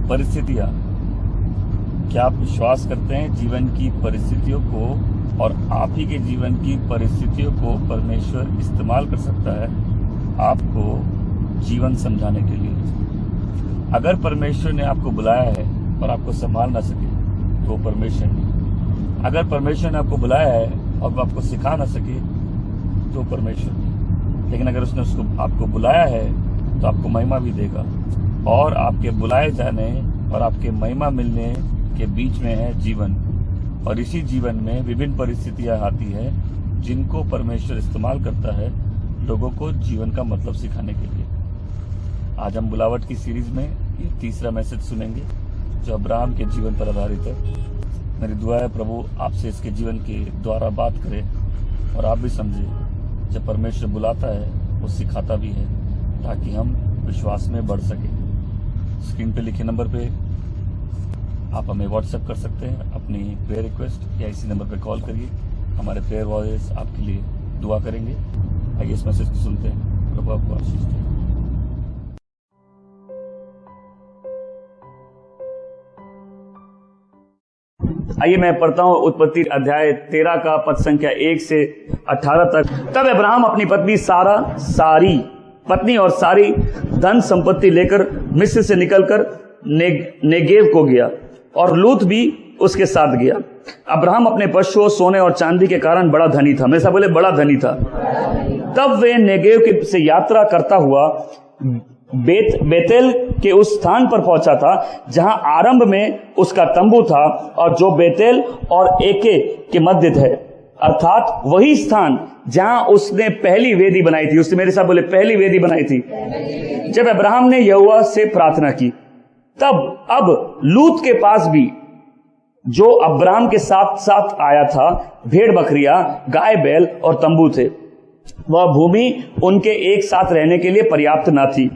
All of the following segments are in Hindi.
परिस्थितियां, क्या आप विश्वास करते हैं जीवन की परिस्थितियों को और आप ही के जीवन की परिस्थितियों को परमेश्वर इस्तेमाल कर सकता है आपको जीवन समझाने के लिए? अगर परमेश्वर ने आपको बुलाया है और आपको संभाल ना सके तो परमेश्वर नहीं। अगर परमेश्वर ने आपको बुलाया है और वो आपको सिखा ना सके तो परमेश्वर नहीं। लेकिन अगर उसने आपको बुलाया है तो आपको महिमा भी देगा। और आपके बुलाए जाने और आपके महिमा मिलने के बीच में है जीवन, और इसी जीवन में विभिन्न परिस्थितियां आती है जिनको परमेश्वर इस्तेमाल करता है लोगों को जीवन का मतलब सिखाने के लिए। आज हम बुलावट की सीरीज में ये तीसरा मैसेज सुनेंगे जो अब्राहम के जीवन पर आधारित है। मेरी दुआ है प्रभु आपसे इसके जीवन के द्वारा बात करे और आप भी समझे जब परमेश्वर बुलाता है वो सिखाता भी है ताकि हम विश्वास में बढ़ सके। स्क्रीन पे लिखे नंबर पे आप हमें व्हाट्सएप कर सकते हैं अपनी प्रेयर रिक्वेस्ट, या इसी नंबर पे कॉल करिए। हमारे प्रेयर वॉरियर्स आपके लिए दुआ करेंगे। आइए इस मैसेज को सुनते हैं। प्रभु आपको आशीष दे। आइए मैं पढ़ता हूं उत्पत्ति अध्याय 13 का पद संख्या 1 से 18 तक। तब अब्राहम अपनी पत्नी सारी पत्नी और सारी धन संपत्ति लेकर मिस्र से निकलकर नेगेव को गया और लूत भी उसके साथ गया। अब्राहम अपने पशुओं, सोने और चांदी के कारण बड़ा धनी था। मेरे साथ बोले बड़ा धनी था। तब वे नेगेव से यात्रा करता हुआ बेतेल के उस स्थान पर पहुंचा था जहां आरंभ में उसका तंबू था और जो बेतेल और एके के मध्य है, अर्थात वही स्थान जहां उसने पहली वेदी बनाई थी। उसने, मेरे साथ बोले, पहली वेदी बनाई थी। जब अब्राहम ने यहोवा से प्रार्थना की तब अब लूत के पास भी, जो अब्राहम के साथ साथ आया था, भेड़ बकरियां, गाय बैल और तंबू थे। वह भूमि उनके एक साथ रहने के लिए पर्याप्त न थी,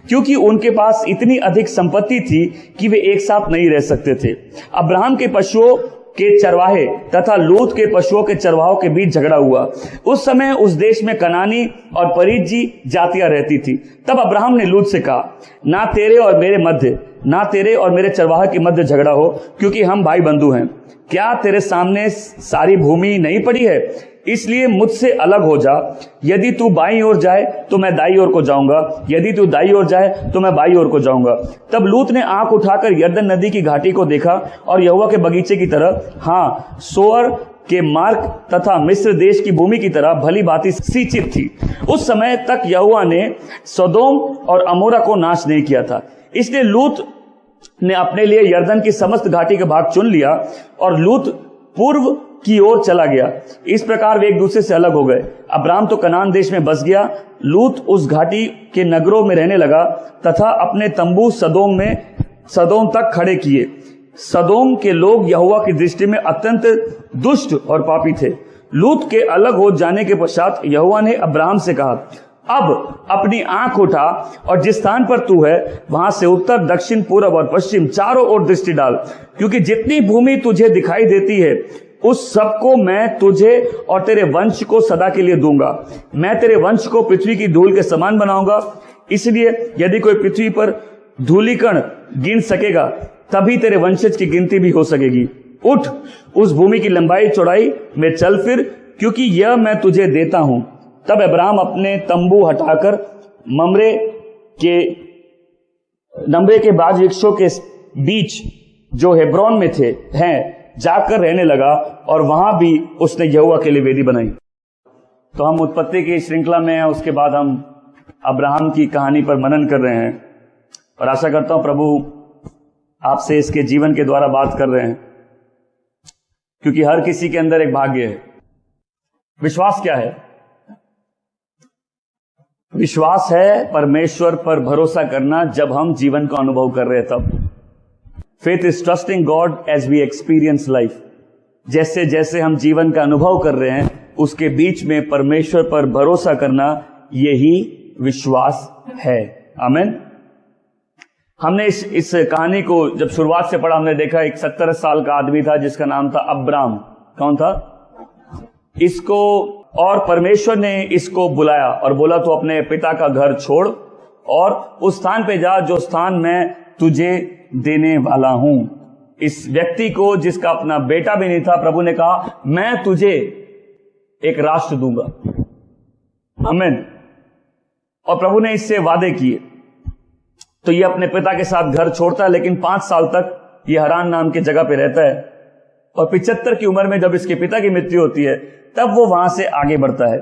क्योंकि उनके पास इतनी अधिक संपत्ति थी कि वे एक साथ नहीं रह सकते थे। अब्राहम के पशुओं के चरवाहे तथा लूत के पशुओं के चरवाहों के बीच झगड़ा हुआ। उस समय उस देश में कनानी और परिज्जी जातियां रहती थी। तब अब्राहम ने लूत से कहा, ना तेरे और मेरे चरवाहे के मध्य झगड़ा हो, क्योंकि हम भाई बंधु हैं। क्या तेरे सामने सारी भूमि नहीं पड़ी है? इसलिए मुझसे अलग हो जा। यदि तू बाईं ओर जाए तो मैं दाईं ओर को जाऊंगा, यदि तू दाईं ओर जाए तो मैं बाईं ओर को जाऊंगा। तब लूत ने आंख उठाकर यरदन नदी की घाटी को देखा और यहोवा के बगीचे की तरह, हाँ, सोअर के मार्ग तथा मिस्र देश की भूमि की तरह भली भांति सिंचित थी। उस समय तक यहोवा ने सदोम और अमोरा को नाश नहीं किया था। इसलिए लूत ने अपने लिए यरदन की समस्त घाटी का भाग चुन लिया और लूत पूर्व की ओर चला गया। इस प्रकार वे एक दूसरे से अलग हो गए। अब्राम तो कनान देश में बस गया। लूत उस घाटी के नगरों में रहने लगा तथा अपने तंबू सदोम तक खड़े किए। सदोम के लोग यहोवा की दृष्टि में अत्यंत दुष्ट और पापी थे। लूत के अलग हो जाने के पश्चात यहोवा ने अब्राहम से कहा, अब अपनी आंख उठा और जिस स्थान पर तू है वहां से उत्तर, दक्षिण, पूर्व और पश्चिम चारों ओर दृष्टि डाल, क्योंकि जितनी भूमि तुझे दिखाई देती है उस सबको मैं तुझे और तेरे वंश को सदा के लिए दूंगा। मैं तेरे वंश को पृथ्वी की धूल के समान बनाऊंगा। इसलिए यदि कोई पृथ्वी पर धूलिकण गिन सकेगा तभी तेरे वंशज की गिनती भी हो सकेगी। उठ, उस भूमि की लंबाई चौड़ाई में चल फिर, क्योंकि यह मैं तुझे देता हूं। तब अब्राहम अपने तंबू हटाकर नम्रे के बाज वृक्षों के बीच जो हेब्रोन में हैं जाकर रहने लगा और वहां भी उसने यहोवा के लिए वेदी बनाई। तो हम उत्पत्ति की श्रृंखला में हैं, उसके बाद हम अब्राहम की कहानी पर मनन कर रहे हैं और आशा करता हूं प्रभु आपसे इसके जीवन के द्वारा बात कर रहे हैं, क्योंकि हर किसी के अंदर एक भाग्य है। विश्वास क्या है? विश्वास है परमेश्वर पर भरोसा करना जब हम जीवन का अनुभव कर रहे हैं तब। Faith is trusting God as we experience life. जैसे जैसे हम जीवन का अनुभव कर रहे हैं उसके बीच में परमेश्वर पर भरोसा करना, यही विश्वास है। आमीन। हमने इस कहानी को जब शुरुआत से पढ़ा, हमने देखा एक 70 साल का आदमी था जिसका नाम था अब्राम। कौन था? इसको और परमेश्वर ने इसको बुलाया और बोला तो अपने पिता का घर छोड़ और उस स्थान पे जा जो स्थान मैं तुझे देने वाला हूं। इस व्यक्ति को, जिसका अपना बेटा भी नहीं था, प्रभु ने कहा मैं तुझे एक राष्ट्र दूंगा। आमीन। और प्रभु ने इससे वादे किए। तो ये अपने पिता के साथ घर छोड़ता है, लेकिन 5 साल तक ये हरान नाम की जगह पे रहता है और 75 की उम्र में जब इसके पिता की मृत्यु होती है तब वो वहां से आगे बढ़ता है।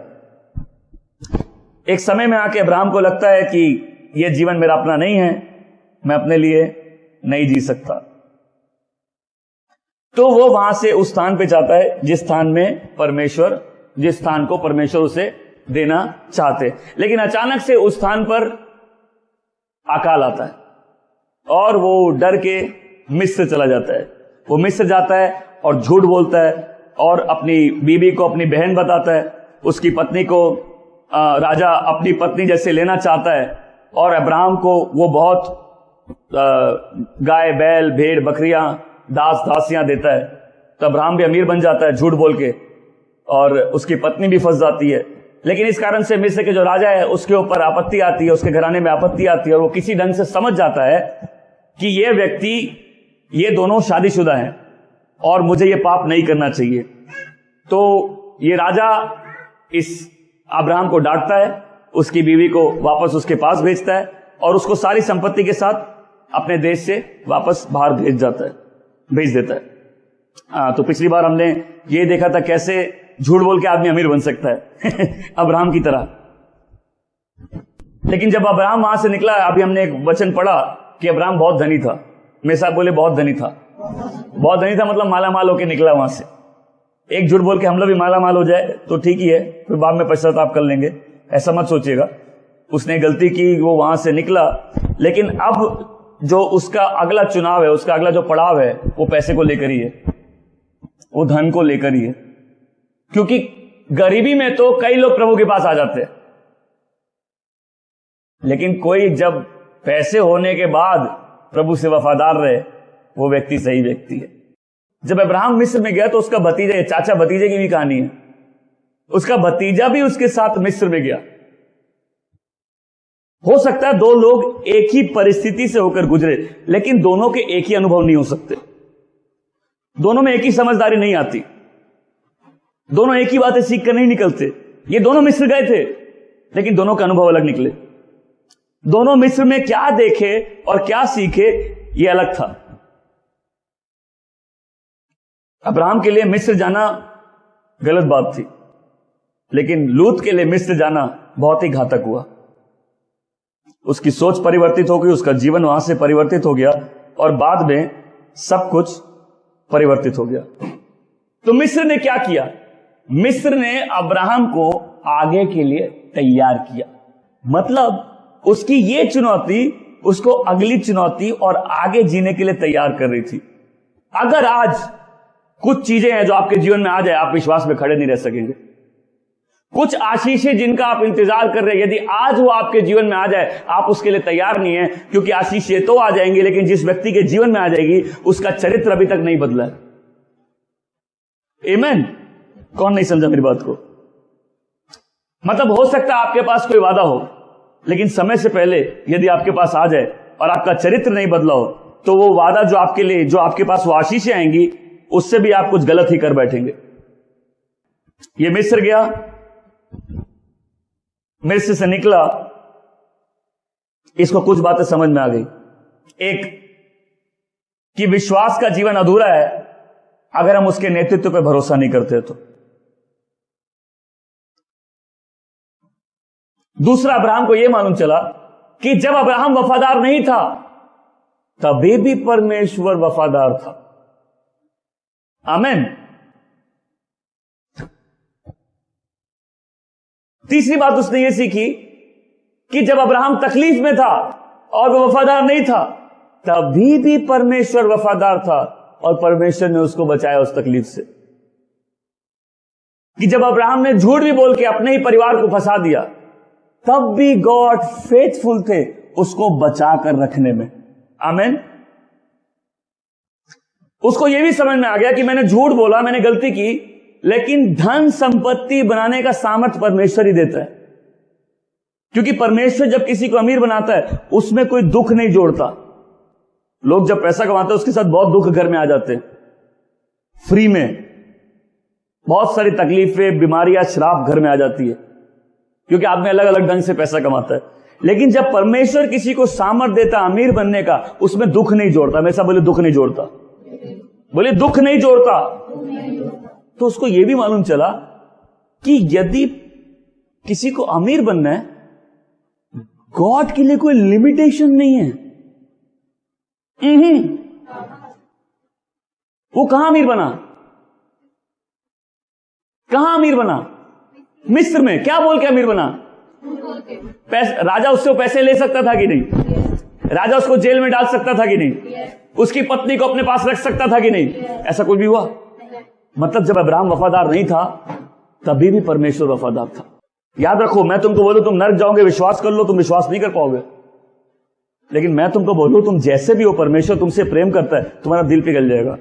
एक समय में आके अब्राहम को लगता है कि ये जीवन मेरा अपना नहीं है, मैं अपने लिए नहीं जी सकता। तो वो वहां से उस स्थान पे जाता है जिस स्थान को परमेश्वर उसे देना चाहते। लेकिन अचानक से उस स्थान पर अकाल आता है और वो डर के मिस्र चला जाता है। वो मिस्र जाता है और झूठ बोलता है और अपनी बीवी को अपनी बहन बताता है। उसकी पत्नी को राजा अपनी पत्नी जैसे लेना चाहता है और अब्राहम को वो बहुत गाय बैल भेड़ बकरियां दास दासियां देता है। तो अब्राहम भी अमीर बन जाता है झूठ बोल के, और उसकी पत्नी भी फंस जाती है। लेकिन इस कारण से मिस्र के जो राजा है उसके ऊपर आपत्ति आती है, उसके घराने में आपत्ति आती है और वो किसी ढंग से समझ जाता है कि ये दोनों शादीशुदा हैं और मुझे ये पाप नहीं करना चाहिए। तो ये राजा इस अब्राहम को डांटता है, उसकी बीवी को वापस उसके पास भेजता है और उसको सारी संपत्ति के साथ अपने देश से वापस बाहर भेज देता है। तो पिछली बार हमने ये देखा था कैसे झूठ बोल के आदमी अमीर बन सकता है अब्राहम की तरह। लेकिन जब अब्राहम वहां से निकला, अभी हमने एक वचन पढ़ा कि अब्राहम बहुत धनी था। मेरे साथ बोले बहुत धनी था। बहुत धनी था मतलब माला माल होकर निकला वहां से। एक झूठ बोल के हम लोग भी माला माल हो जाए तो ठीक ही है, फिर बाद में पश्चाताप कर लेंगे, ऐसा मत सोचिएगा। उसने गलती की, वो वहां से निकला। लेकिन अब जो उसका अगला चुनाव है, उसका अगला जो पड़ाव है, वो पैसे को लेकर ही है, वो धन को लेकर ही है। क्योंकि गरीबी में तो कई लोग प्रभु के पास आ जाते हैं, लेकिन कोई जब पैसे होने के बाद प्रभु से वफादार रहे, वो व्यक्ति सही व्यक्ति है। जब अब्राहम मिस्र में गया तो उसका भतीजा, चाचा भतीजे की भी कहानी है, उसका भतीजा भी उसके साथ मिस्र में गया। हो सकता है 2 लोग एक ही परिस्थिति से होकर गुजरे, लेकिन दोनों के एक ही अनुभव नहीं हो सकते। दोनों में एक ही समझदारी नहीं आती, दोनों एक ही बातें सीख कर नहीं निकलते। ये दोनों मिस्र गए थे, लेकिन दोनों का अनुभव अलग निकले। दोनों मिस्र में क्या देखे और क्या सीखे, ये अलग था। अब्राहम के लिए मिस्र जाना गलत बात थी, लेकिन लूत के लिए मिस्र जाना बहुत ही घातक हुआ। उसकी सोच परिवर्तित हो गई, उसका जीवन वहां से परिवर्तित हो गया और बाद में सब कुछ परिवर्तित हो गया। तो मिस्र ने क्या किया? मिस्र ने अब्राहम को आगे के लिए तैयार किया। मतलब उसकी ये चुनौती उसको अगली चुनौती और आगे जीने के लिए तैयार कर रही थी। अगर आज कुछ चीजें हैं जो आपके जीवन में आ जाए, आप विश्वास में खड़े नहीं रह सकेंगे। कुछ आशीषें जिनका आप इंतजार कर रहे हैं, यदि आज वो आपके जीवन में आ जाए, आप उसके लिए तैयार नहीं है, क्योंकि आशीषें तो आ जाएंगी, लेकिन जिस व्यक्ति के जीवन में आ जाएगी उसका चरित्र अभी तक नहीं बदला है। आमीन। कौन नहीं समझा मेरी बात को? मतलब हो सकता है आपके पास कोई वादा हो, लेकिन समय से पहले यदि आपके पास आ जाए और आपका चरित्र नहीं बदला हो, तो वो वादा जो आपके लिए, जो आपके पास वो आशीषें आएंगी, उससे भी आप कुछ गलत ही कर बैठेंगे। ये मिस्र गया, मिस्र से निकला, इसको कुछ बातें समझ में आ गई। एक कि विश्वास का जीवन अधूरा है अगर हम उसके नेतृत्व पर भरोसा नहीं करते। तो दूसरा, अब्राहम को यह मालूम चला कि जब अब्राहम वफादार नहीं था तभी भी परमेश्वर वफादार था। आमीन। तीसरी बात उसने यह सीखी कि जब अब्राहम तकलीफ में था और वो वफादार नहीं था, तभी भी परमेश्वर वफादार था और परमेश्वर ने उसको बचाया उस तकलीफ से। कि जब अब्राहम ने झूठ भी बोल के अपने ही परिवार को फंसा दिया, तब भी गॉड फेथफुल थे उसको बचा कर रखने में। आमीन। उसको यह भी समझ में आ गया कि मैंने झूठ बोला, मैंने गलती की, लेकिन धन संपत्ति बनाने का सामर्थ्य परमेश्वर ही देता है। क्योंकि परमेश्वर जब किसी को अमीर बनाता है उसमें कोई दुख नहीं जोड़ता। लोग जब पैसा कमाते हैं उसके साथ बहुत दुख घर में आ जाते हैं, फ्री में बहुत सारी तकलीफें, बीमारियां, श्राप घर में आ जाती है, क्योंकि आदमी अलग अलग ढंग से पैसा कमाता है। लेकिन जब परमेश्वर किसी को सामर्थ देता अमीर बनने का, उसमें दुख नहीं जोड़ता। हमेशा बोले दुख नहीं जोड़ता, बोले दुख नहीं जोड़ता। तो उसको यह भी मालूम चला कि यदि किसी को अमीर बनना है, गॉड के लिए कोई लिमिटेशन नहीं है। वो कहां अमीर बना? कहां अमीर बना? मिस्र में। क्या बोल के अमीर बना? राजा उससे पैसे ले सकता था कि नहीं? राजा उसको जेल में डाल सकता था कि नहीं? उसकी पत्नी को अपने पास रख सकता था कि नहीं? ऐसा कुछ भी हुआ? मतलब जब अब्राहम वफादार नहीं था तभी भी परमेश्वर वफादार था। याद रखो, मैं तुमको बोलूं तुम नरक जाओगे, विश्वास कर लो, तुम विश्वास नहीं कर पाओगे। लेकिन मैं तुमको बोलूं तुम जैसे भी हो, परमेश्वर तुमसे प्रेम करता है, तुम्हारा दिल पिघल जाएगा।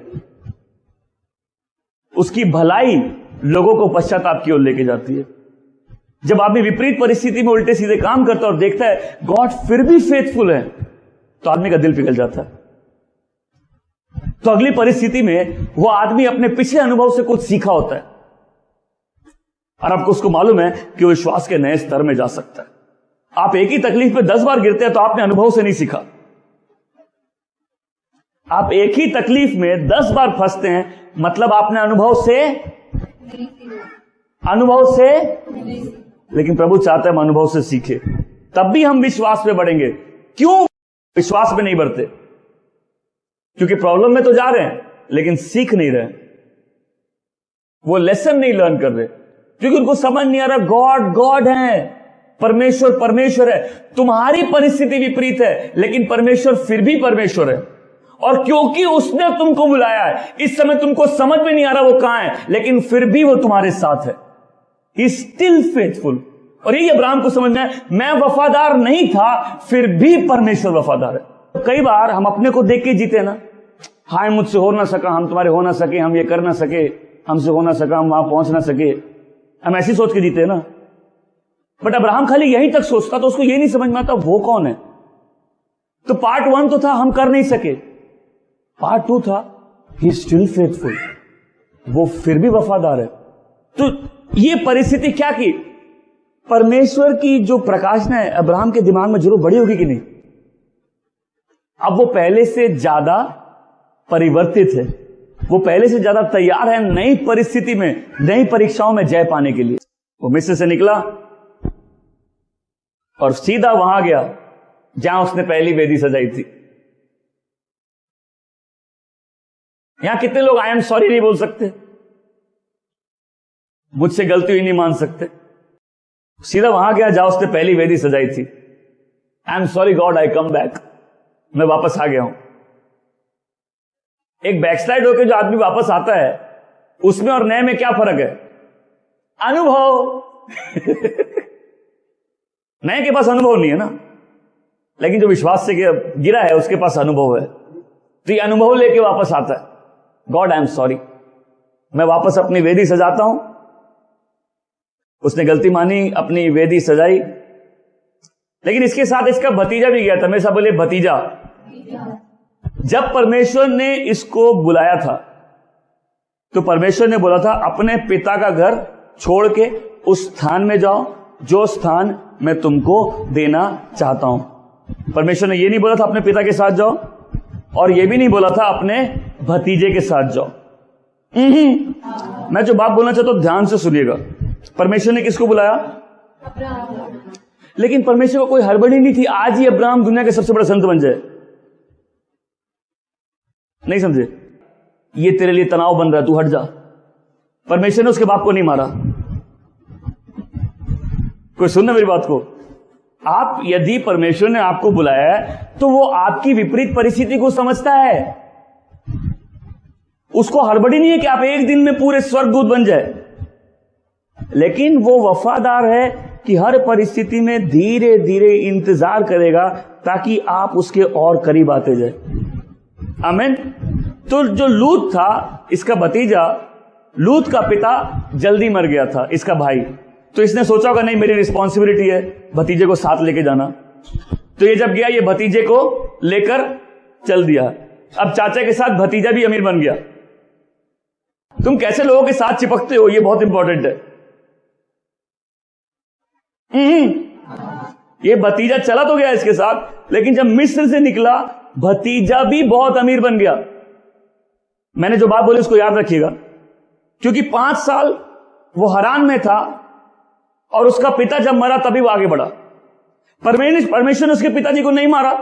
उसकी भलाई लोगों को पश्चाताप की ओर लेके जाती है। जब आदमी विपरीत परिस्थिति में उल्टे सीधे काम करता है और देखता है गॉड फिर भी फेथफुल है, तो आदमी का दिल पिघल जाता है। तो अगली परिस्थिति में वो आदमी अपने पिछले अनुभव से कुछ सीखा होता है और आपको उसको मालूम है कि वो विश्वास के नए स्तर में जा सकता है। आप एक ही तकलीफ पे 10 बार गिरते हैं तो आपने अनुभव से नहीं सीखा। आप एक ही तकलीफ में 10 बार फंसते हैं, मतलब आपने अनुभव से लेकिन प्रभु चाहता है हम अनुभव से सीखे, तब भी हम विश्वास पे बढ़ेंगे। क्यों विश्वास पे नहीं बढ़ते? क्योंकि प्रॉब्लम में तो जा रहे हैं लेकिन सीख नहीं रहे, वो लेसन नहीं लर्न कर रहे, क्योंकि उनको समझ नहीं आ रहा गॉड गॉड है, परमेश्वर परमेश्वर है। तुम्हारी परिस्थिति विपरीत है लेकिन परमेश्वर फिर भी परमेश्वर है। और क्योंकि उसने तुमको बुलाया है, इस समय तुमको समझ में नहीं आ रहा वो कहां है, लेकिन फिर भी वो तुम्हारे साथ है। He still faithful. और यही अब्राहम को समझना है, मैं वफादार नहीं था फिर भी परमेश्वर वफादार है। कई बार हम अपने को देख के जीते ना, हाय मुझसे हो ना सका, हम तुम्हारे हो ना सके, हम ये कर ना सके, हमसे हो ना सका, हम वहां पहुंच ना सके, हम ऐसी सोच के जीते ना। बट अब्राहम खाली यहीं तक सोचता, तो उसको ये नहीं समझ में आता वो कौन है। तो पार्ट 1 तो था हम कर नहीं सके, पार्ट 2 था ही स्टिल फेथफुल, वो फिर भी वफादार है। तो ये परिस्थिति क्या की? परमेश्वर की जो प्रकाशना है अब्राहम के दिमाग में जरूर बड़ी होगी कि नहीं। अब वो पहले से ज्यादा परिवर्तित है, वो पहले से ज्यादा तैयार है नई परिस्थिति में, नई परीक्षाओं में जय पाने के लिए। वो मिस्र से निकला और सीधा वहां गया जहां उसने पहली वेदी सजाई थी। यहां कितने लोग आई एम सॉरी नहीं बोल सकते, मुझसे गलती हुई नहीं मान सकते? सीधा वहां गया जहां उसने पहली वेदी सजाई थी। I am sorry God, I come back, मैं वापस आ गया हूं। एक बैकस्लाइड होकर जो आदमी वापस आता है उसमें और नए में क्या फर्क है? अनुभव। नए के पास अनुभव नहीं है ना, लेकिन जो विश्वास से गिरा है उसके पास अनुभव है। तो ये अनुभव लेके वापस आता है, गॉड आई एम सॉरी, मैं वापस अपनी वेदी सजाता हूं। उसने गलती मानी, अपनी वेदी सजाई, लेकिन इसके साथ इसका भतीजा भी गया था। हमेशा बोले भतीजा। जब परमेश्वर ने इसको बुलाया था तो परमेश्वर ने बोला था अपने पिता का घर छोड़ के उस स्थान में जाओ जो स्थान मैं तुमको देना चाहता हूं। परमेश्वर ने यह नहीं बोला था अपने पिता के साथ जाओ, और यह भी नहीं बोला था अपने भतीजे के साथ जाओ। मैं जो बात बोलना चाहता हूं ध्यान से सुनिएगा। परमेश्वर ने किसको बुलाया? लेकिन परमेश्वर को कोई हड़बड़ी नहीं थी आज ही अब्राहम दुनिया के सबसे बड़ा संत बन जाए। नहीं समझे? ये तेरे लिए तनाव बन रहा है, तू हट जा। परमेश्वर ने उसके बाप को नहीं मारा। कोई सुनना मेरी बात को। आप यदि परमेश्वर ने आपको बुलाया है तो वो आपकी विपरीत परिस्थिति को समझता है। उसको हड़बड़ी नहीं है कि आप एक दिन में पूरे स्वर्गदूत बन जाए, लेकिन वो वफादार है कि हर परिस्थिति में धीरे धीरे इंतजार करेगा ताकि आप उसके और करीब आते जाए। आमीन। तो जो लूत था, इसका भतीजा, लूत का पिता जल्दी मर गया था, इसका भाई। तो इसने सोचा होगा नहीं मेरी रिस्पॉन्सिबिलिटी है भतीजे को साथ लेके जाना। तो ये जब गया, ये भतीजे को लेकर चल दिया। अब चाचा के साथ भतीजा भी अमीर बन गया। तुम कैसे लोगों के साथ चिपकते हो, ये बहुत इंपॉर्टेंट है। ये भतीजा चला तो गया इसके साथ, लेकिन जब मिस्र से निकला भतीजा भी बहुत अमीर बन गया। मैंने जो बात बोली उसको याद रखिएगा, क्योंकि 5 साल वो हरान में था और उसका पिता जब मरा तभी वो आगे बढ़ा। परमेश्वर ने उसके पिताजी को नहीं मारा।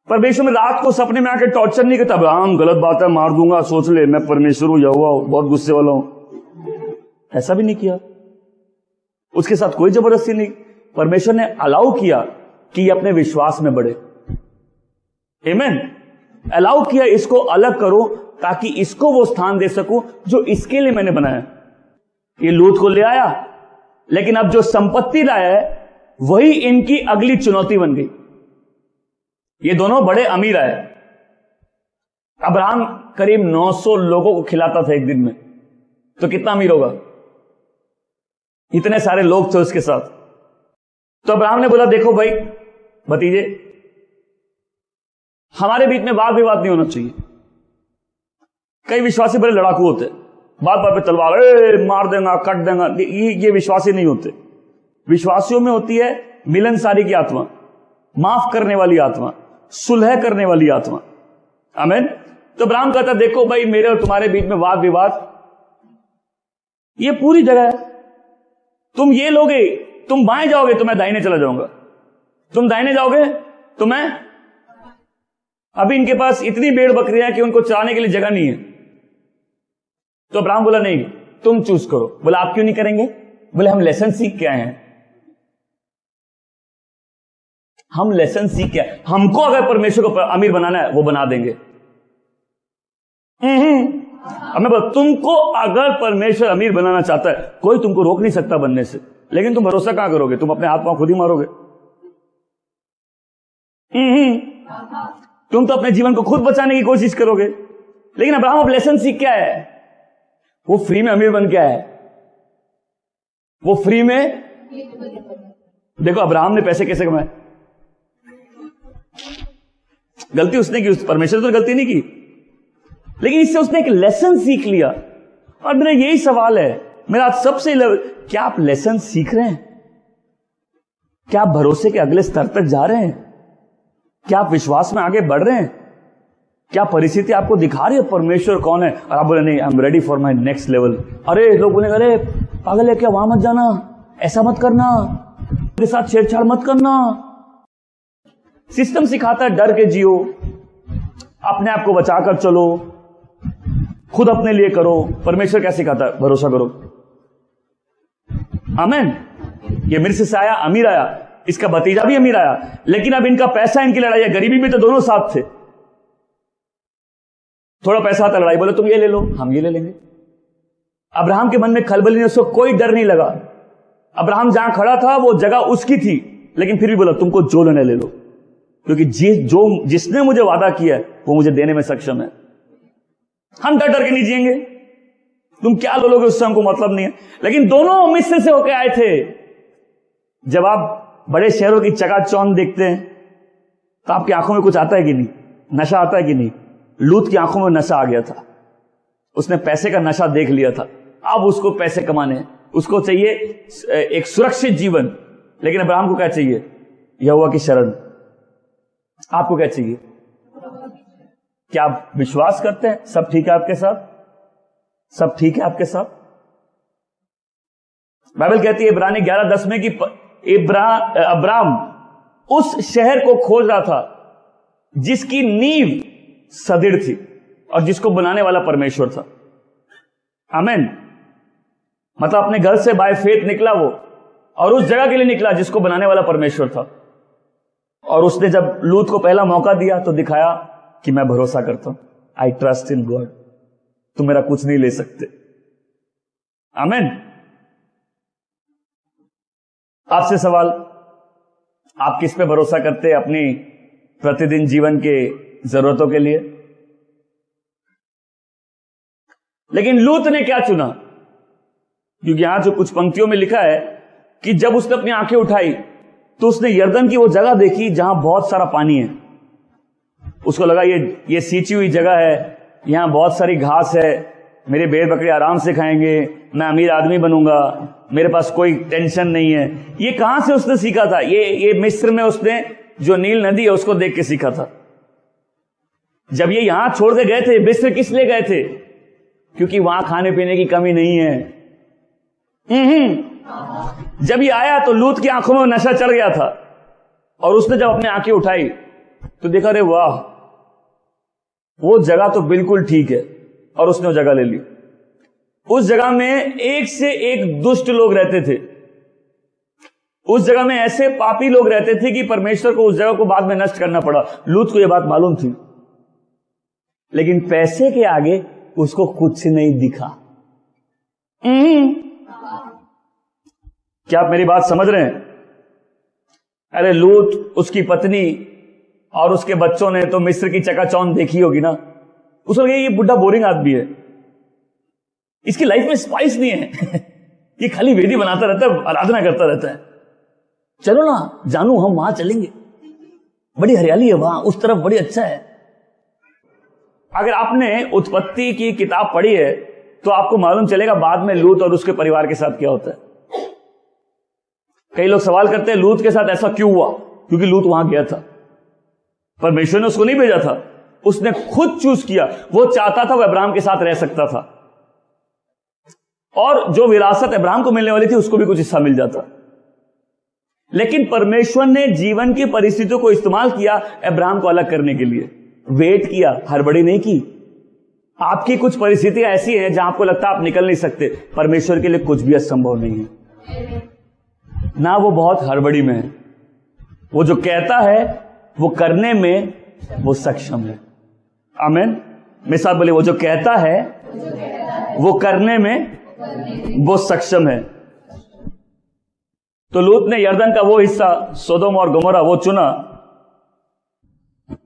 परमेश्वर ने रात को सपने में आकर टॉर्चर नहीं किया, हम गलत बात है मार दूंगा, सोच ले मैं परमेश्वर हूं, यहोवा हूं, बहुत गुस्से वाला हूं। ऐसा भी नहीं किया, उसके साथ कोई जबरदस्ती नहीं। परमेश्वर ने अलाउ किया कि ये अपने विश्वास में बढ़े। आमीन। अलाउ किया, इसको अलग करो ताकि इसको वो स्थान दे सकूं जो इसके लिए मैंने बनाया। ये लूत को ले आया, लेकिन अब जो संपत्ति लाया है वही इनकी अगली चुनौती बन गई। ये दोनों बड़े अमीर आए। अब्राहम करीब 900 लोगों को खिलाता था एक दिन में, तो कितना अमीर होगा? इतने सारे लोग थे उसके साथ। तो अब्राहम ने बोला देखो भाई भतीजे, हमारे बीच में वाद विवाद नहीं होना चाहिए। कई विश्वासी बड़े लड़ाकू होते, बात बात पे तलवार, मार देगा कट देगा, ये विश्वासी नहीं होते। विश्वासियों में होती है मिलनसारी की आत्मा, माफ करने वाली आत्मा, सुलह करने वाली आत्मा। आमीन। तो अब्राहम कहता देखो भाई मेरे और तुम्हारे बीच में वाद विवाद ये पूरी जगह है। तुम ये लोगे, तुम बाएं जाओगे तो मैं दाहिने चला जाऊंगा, तुम दाहिने जाओगे तो मैं। अभी इनके पास इतनी भेड़ बकरियां कि उनको चराने के लिए जगह नहीं है। तो अब्राहम बोला नहीं तुम चूज करो। बोला आप क्यों नहीं करेंगे? बोले हम लेसन सीख के आए हैं। हम लेसन सीख के आए, हमको अगर परमेश्वर को अमीर बनाना है वो बना देंगे। अब मैं बोला तुमको अगर परमेश्वर अमीर बनाना चाहता है कोई तुमको रोक नहीं सकता बनने से, लेकिन तुम भरोसा कहां करोगे? तुम अपने हाथ पांव खुद ही मारोगे। तुम तो अपने जीवन को खुद बचाने की कोशिश करोगे। लेकिन अब्राहम अब लेसन सीख क्या है? वो फ्री में अमीर बन क्या है? वो फ्री में। देखो अब्राहम ने पैसे कैसे कमाए? गलती उसने की, परमेश्वर तो गलती नहीं की, लेकिन इससे उसने एक लेसन सीख लिया। और मेरा यही सवाल है मेरा आज सबसे, क्या आप लेसन सीख रहे हैं? क्या आप भरोसे के अगले स्तर तक जा रहे हैं? क्या आप विश्वास में आगे बढ़ रहे हैं? क्या परिस्थिति आपको दिखा रही है परमेश्वर कौन है? और आप बोले नहीं I am ready for my next level. अरे लोग बोलेंगे अरे पागल है क्या, वहां मत जाना, ऐसा मत करना, के साथ छेड़छाड़ मत करना। सिस्टम सिखाता है डर के जियो, अपने आप को बचाकर चलो, खुद अपने लिए करो। परमेश्वर क्या सिखाता है? भरोसा करो। आमीन। ये मिस्र से आया, अमीर आया, इसका भतीजा भी अमीर आया, लेकिन अब इनका पैसा, इनकी लड़ाई है। गरीबी में तो दोनों साथ थे। थोड़ा पैसा आता, लड़ाई, बोले तुम ये ले लो हम ये ले लेंगे। अब्राहम के मन में खलबली नहीं, उसको कोई डर नहीं लगा। अब्राहम जहां खड़ा था वो जगह उसकी थी, लेकिन फिर भी बोला तुमको जो लेना ले लो, क्योंकि जिसने मुझे वादा किया है वो मुझे देने में सक्षम है। हम डर डर के नहीं जिएंगे। तुम क्या लोगे उससे हमको मतलब नहीं है। लेकिन दोनों मिस्र से होकर आए थे। जब आप बड़े शहरों की चकाचौंध देखते हैं तो आपकी आंखों में कुछ आता है कि नहीं? नशा आता है कि नहीं? लूत की आंखों में नशा आ गया था। उसने पैसे का नशा देख लिया था। अब उसको पैसे कमाने, उसको चाहिए एक सुरक्षित जीवन। लेकिन अब्राहम को क्या चाहिए? यहोवा की शरण। आपको क्या चाहिए? क्या आप विश्वास करते हैं सब ठीक है आपके साथ? सब ठीक है आपके साथ? बाइबल कहती है इब्रानी 11:10 में कि अब्राम उस शहर को खोज रहा था जिसकी नींव सदृढ़ थी और जिसको बनाने वाला परमेश्वर था। आमीन। मतलब अपने घर से बाय फेथ निकला वो, और उस जगह के लिए निकला जिसको बनाने वाला परमेश्वर था। और उसने जब लूत को पहला मौका दिया तो दिखाया कि मैं भरोसा करता हूं, आई ट्रस्ट इन गॉड, तुम मेरा कुछ नहीं ले सकते। आमीन। आपसे सवाल, आप किस पे भरोसा करते हैं अपनी प्रतिदिन जीवन के जरूरतों के लिए? लेकिन लूत ने क्या चुना? क्योंकि यहां जो कुछ पंक्तियों में लिखा है कि जब उसने अपनी आंखें उठाई तो उसने यरदन की वो जगह देखी जहां बहुत सारा पानी है। उसको लगा ये सींची हुई जगह है, यहां बहुत सारी घास है, मेरे भेड़ बकरे आराम से खाएंगे, मैं अमीर आदमी बनूंगा, मेरे पास कोई टेंशन नहीं है। ये कहां से उसने सीखा था? ये मिस्र में उसने जो नील नदी है उसको देख के सीखा था। जब ये यहां छोड़ के गए थे, मिस्र किस लिए गए थे? क्योंकि वहां खाने पीने की कमी नहीं है। जब ये आया तो लूत की आंखों में नशा चढ़ गया था, और उसने जब अपनी आंखें उठाई तो देखा, अरे वाह, वो जगह तो बिल्कुल ठीक है, और उसने वो जगह ले ली। उस जगह में एक से एक दुष्ट लोग रहते थे। उस जगह में ऐसे पापी लोग रहते थे कि परमेश्वर को उस जगह को बाद में नष्ट करना पड़ा। लूत को यह बात मालूम थी, लेकिन पैसे के आगे उसको कुछ नहीं दिखा। क्या आप मेरी बात समझ रहे हैं? अरे लूत, उसकी पत्नी और उसके बच्चों ने तो मिस्र की चकाचौंध देखी होगी ना। उसको लगे ये बुढ़ा बोरिंग आदमी है, इसकी लाइफ में स्पाइस नहीं है ये खाली वेदी बनाता रहता है, आराधना करता रहता है। चलो ना जानू, हम वहां चलेंगे, बड़ी हरियाली है वहां, उस तरफ बड़ी अच्छा है। अगर आपने उत्पत्ति की किताब पढ़ी है तो आपको मालूम चलेगा बाद में लूत और उसके परिवार के साथ क्या होता है। कई लोग सवाल करते हैं लूत के साथ ऐसा क्यों हुआ? क्योंकि लूत वहां गया था, परमेश्वर ने उसको नहीं भेजा था, उसने खुद चूज किया। वो चाहता था वो अब्राहम के साथ रह सकता था, और जो विरासत अब्राहम को मिलने वाली थी उसको भी कुछ हिस्सा मिल जाता। लेकिन परमेश्वर ने जीवन की परिस्थितियों को इस्तेमाल किया अब्राहम को अलग करने के लिए। वेट किया, हड़बड़ी नहीं की। आपकी कुछ परिस्थितियां ऐसी हैं जहां आपको लगता है आप निकल नहीं सकते, परमेश्वर के लिए कुछ भी असंभव नहीं है ना। वो बहुत हड़बड़ी में है, वो जो कहता है वो करने में वो सक्षम है। आमीन। मेरे साथ बोले, वो जो कहता है वो करने में वो सक्षम है। तो लूत ने यरदन का वो हिस्सा, सोदोम और गोमोरा, वो चुना।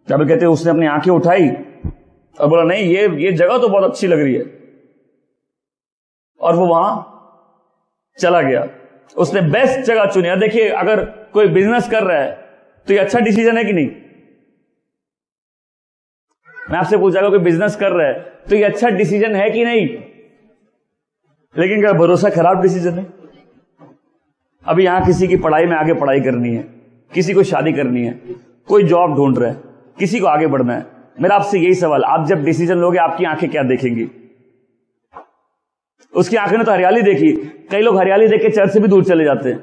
जब कहते हैं उसने अपनी आंखें उठाई और बोला नहीं, ये जगह तो बहुत अच्छी लग रही है, और वो वहां चला गया। उसने बेस्ट जगह चुनी। देखिए, अगर कोई बिजनेस कर रहा है तो ये अच्छा डिसीजन है कि नहीं? मैं आपसे पूछा, कोई बिजनेस कर रहा है तो ये अच्छा डिसीजन है कि नहीं? लेकिन क्या भरोसा खराब डिसीजन है? अभी यहां किसी की पढ़ाई में आगे पढ़ाई करनी है, किसी को शादी करनी है, कोई जॉब ढूंढ रहा है, किसी को आगे बढ़ना है। मेरा आपसे यही सवाल, आप जब डिसीजन लोगे आपकी आंखें क्या देखेंगी? उसकी आंखें ने तो हरियाली देखी। कई लोग हरियाली देख के चर्च से भी दूर चले जाते हैं,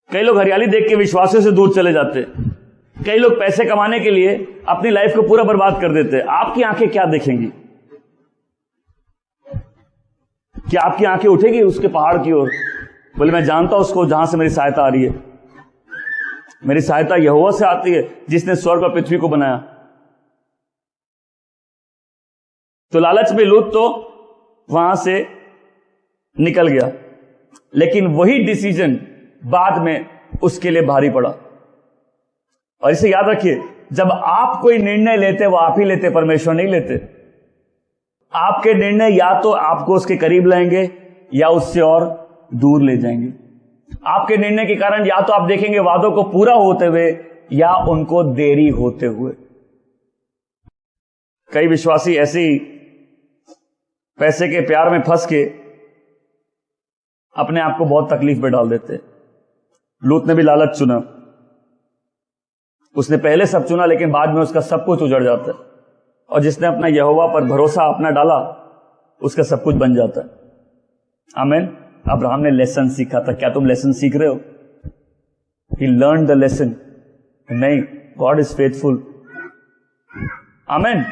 कई लोग हरियाली देख के विश्वासों से दूर चले जाते हैं, कई लोग पैसे कमाने के लिए अपनी लाइफ को पूरा बर्बाद कर देते हैं। आपकी आंखें क्या देखेंगी? क्या आपकी आंखें उठेगी उसके पहाड़ की ओर? बोले मैं जानता हूं उसको जहां से मेरी सहायता आ रही है। मेरी सहायता यहोवा से आती है जिसने स्वर्ग और पृथ्वी को बनाया। तो लालच में लूत तो वहां से निकल गया, लेकिन वही डिसीजन बाद में उसके लिए भारी पड़ा। और इसे याद रखिए, जब आप कोई निर्णय लेते वो आप ही लेते, परमेश्वर नहीं लेते। आपके निर्णय या तो आपको उसके करीब लाएंगे या उससे और दूर ले जाएंगे। आपके निर्णय के कारण या तो आप देखेंगे वादों को पूरा होते हुए या उनको देरी होते हुए। कई विश्वासी ऐसे ही पैसे के प्यार में फंस के अपने आप को बहुत तकलीफ में डाल देते। लूत ने भी लालच चुना, उसने पहले सब चुना, लेकिन बाद में उसका सब कुछ उजड़ जाता है। और जिसने अपना यहोवा पर भरोसा अपना डाला उसका सब कुछ बन जाता है। आमीन। अब्राहम ने लेसन सीखा था। क्या तुम लेसन सीख रहे हो? He learned the lesson। नहीं, गॉड इज फेथफुल। आमीन।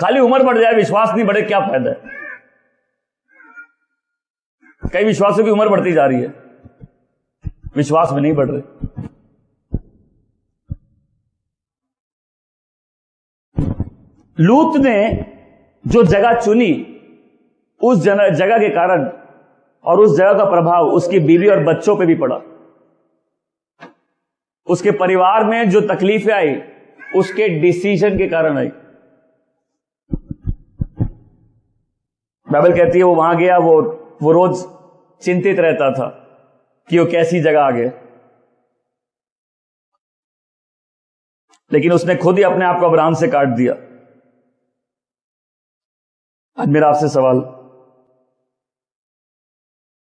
खाली उम्र बढ़ जाए, विश्वास नहीं बढ़े, क्या फायदा है? कई विश्वासों की उम्र बढ़ती जा रही है, विश्वास में नहीं बढ़ रहे। लूत ने जो जगह चुनी, उस जगह के कारण और उस जगह का प्रभाव उसकी बीवी और बच्चों पे भी पड़ा। उसके परिवार में जो तकलीफें आई उसके डिसीजन के कारण आई। बाइबल कहती है वो वहां गया, वो रोज चिंतित रहता था कि वो कैसी जगह आ गए, लेकिन उसने खुद ही अपने आप को अब्राहम से काट दिया। आज मेरा आपसे सवाल,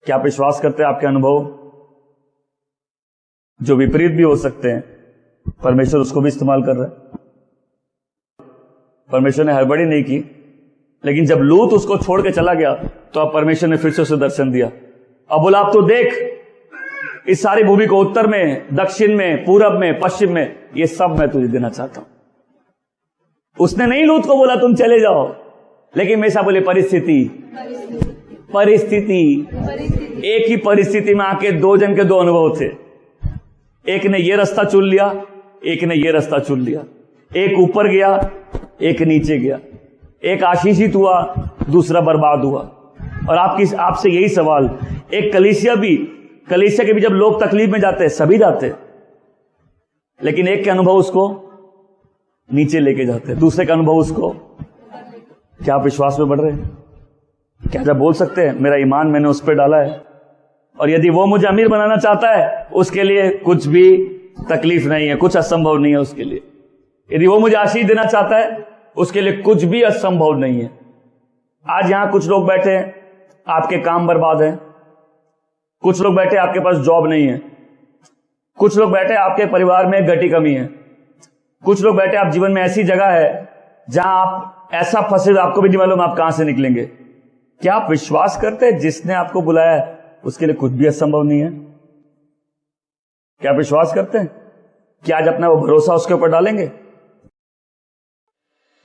क्या आप विश्वास करते हैं आपके अनुभव जो विपरीत भी हो सकते हैं, परमेश्वर उसको भी इस्तेमाल कर रहा है? परमेश्वर ने हड़बड़ी नहीं की, लेकिन जब लूत उसको छोड़ के चला गया तो अब परमेश्वर ने फिर से उसे दर्शन दिया। अब बोला, अब तो देख, इस सारी भूमि को उत्तर में, दक्षिण में, पूरब में, पश्चिम में, ये सब मैं तुझे देना चाहता हूं। उसने नहीं लूत को बोला तुम चले जाओ, लेकिन हमेशा बोले परिस्थिति। एक ही परिस्थिति में आके दो जन के दो अनुभव थे। एक ने ये रास्ता चुन लिया, एक ने ये रास्ता चुन लिया। एक ऊपर गया, एक नीचे गया। एक आशीषित हुआ, दूसरा बर्बाद हुआ। और आपसे यही सवाल, एक कलीसिया के भी जब लोग तकलीफ में जाते हैं, सभी जाते हैं, लेकिन एक के अनुभव उसको नीचे लेके जाते हैं, दूसरे का अनुभव उसको। क्या आप विश्वास में बढ़ रहे हैं? क्या जब बोल सकते हैं मेरा ईमान मैंने उस पर डाला है, और यदि वो मुझे अमीर बनाना चाहता है, उसके लिए कुछ भी तकलीफ नहीं है, कुछ असंभव नहीं है उसके लिए। यदि वो मुझे आशीष देना चाहता है, उसके लिए कुछ भी असंभव नहीं है। आज यहां कुछ लोग बैठे हैं, आपके काम बर्बाद है। कुछ लोग बैठे आपके पास जॉब नहीं है। कुछ लोग बैठे आपके परिवार में घटी कमी है। कुछ लोग बैठे आप जीवन में ऐसी जगह है जहां आप ऐसा फंसे, आपको भी नहीं मालूम आप कहां से निकलेंगे। क्या आप विश्वास करते हैं जिसने आपको बुलाया है उसके लिए कुछ भी असंभव नहीं है? क्या आप विश्वास करते हैं कि आज अपना वो भरोसा उसके ऊपर डालेंगे?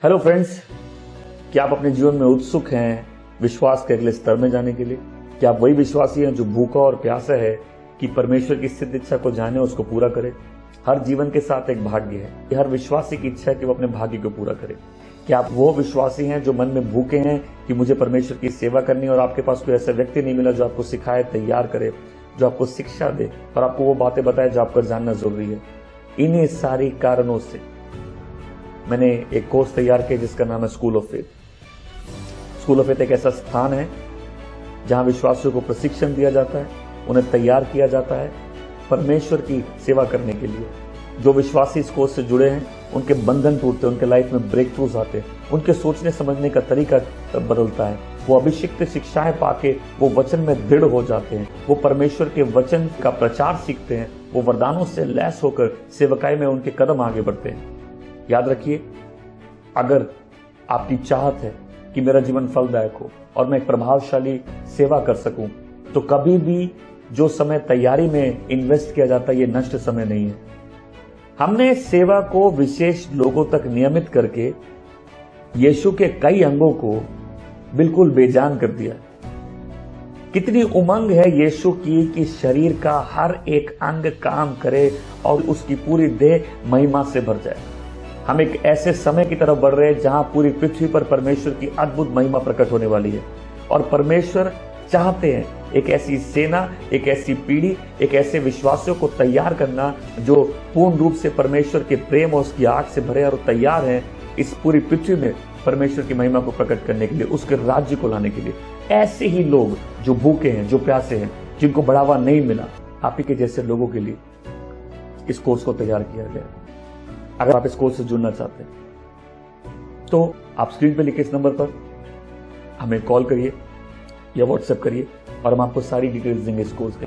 हेलो फ्रेंड्स, क्या आप अपने जीवन में उत्सुक हैं विश्वास के अगले स्तर में जाने के लिए? क्या आप वही विश्वासी हैं जो भूखा और प्यासा है कि परमेश्वर की स्थित इच्छा को जाने, उसको पूरा करे? हर जीवन के साथ एक भाग्य है। हर विश्वासी की इच्छा है कि वो अपने भाग्य को पूरा करे। क्या आप वो विश्वासी हैं जो मन में भूखे हैं कि मुझे परमेश्वर की सेवा करनी है, और आपके पास कोई ऐसा व्यक्ति नहीं मिला जो आपको सिखाए, तैयार करे, जो आपको शिक्षा दे और आपको वो बातें बताए जो आपको जानना जरूरी है? इन्हीं सारी कारणों से मैंने एक कोर्स तैयार किया जिसका नाम है school of faith. School of faith एक ऐसा स्थान है जहां विश्वासियों को प्रशिक्षण दिया जाता है, उन्हें तैयार किया जाता है परमेश्वर की सेवा करने के लिए। जो विश्वासी इस कोर्स से जुड़े हैं उनके बंधन टूटते हैं, उनके लाइफ में ब्रेक थ्रूज आते हैं, उनके सोचने समझने का तरीका बदलता है। वो अभिषिक्त शिक्षाएं पाके वो वचन में दृढ़ हो जाते हैं, वो परमेश्वर के वचन का प्रचार सीखते हैं, वो वरदानों से लैस होकर सेवकाई में उनके कदम आगे बढ़ते हैं। याद रखिए, अगर आपकी चाहत है कि मेरा जीवन फलदायक हो और मैं एक प्रभावशाली सेवा कर सकूं, तो कभी भी जो समय तैयारी में इन्वेस्ट किया जाता है ये नष्ट समय नहीं है। हमने सेवा को विशेष लोगों तक नियमित करके यीशु के कई अंगों को बिल्कुल बेजान कर दिया। कितनी उमंग है यीशु की कि शरीर का हर एक अंग काम करे और उसकी पूरी देह महिमा से भर जाए। हम एक ऐसे समय की तरफ बढ़ रहे हैं जहां पूरी पृथ्वी पर परमेश्वर की अद्भुत महिमा प्रकट होने वाली है, और परमेश्वर चाहते हैं एक ऐसी सेना, एक ऐसी पीढ़ी, एक ऐसे विश्वासियों को तैयार करना जो पूर्ण रूप से परमेश्वर के प्रेम और उसकी आग से भरे और तैयार हैं इस पूरी पृथ्वी में परमेश्वर की महिमा को प्रकट करने के लिए, उसके राज्य को लाने के लिए। ऐसे ही लोग जो भूखे हैं, जो प्यासे हैं, जिनको बढ़ावा नहीं मिला, आप ही के जैसे लोगों के लिए इस कोर्स को तैयार किया गया। अगर आप इस कोर्स से जुड़ना चाहते हैं तो आप स्क्रीन पे लिखे इस नंबर पर हमें कॉल करिए या व्हाट्सएप करिए, और हम आपको सारी डिटेल्स देंगे इस कोर्स के।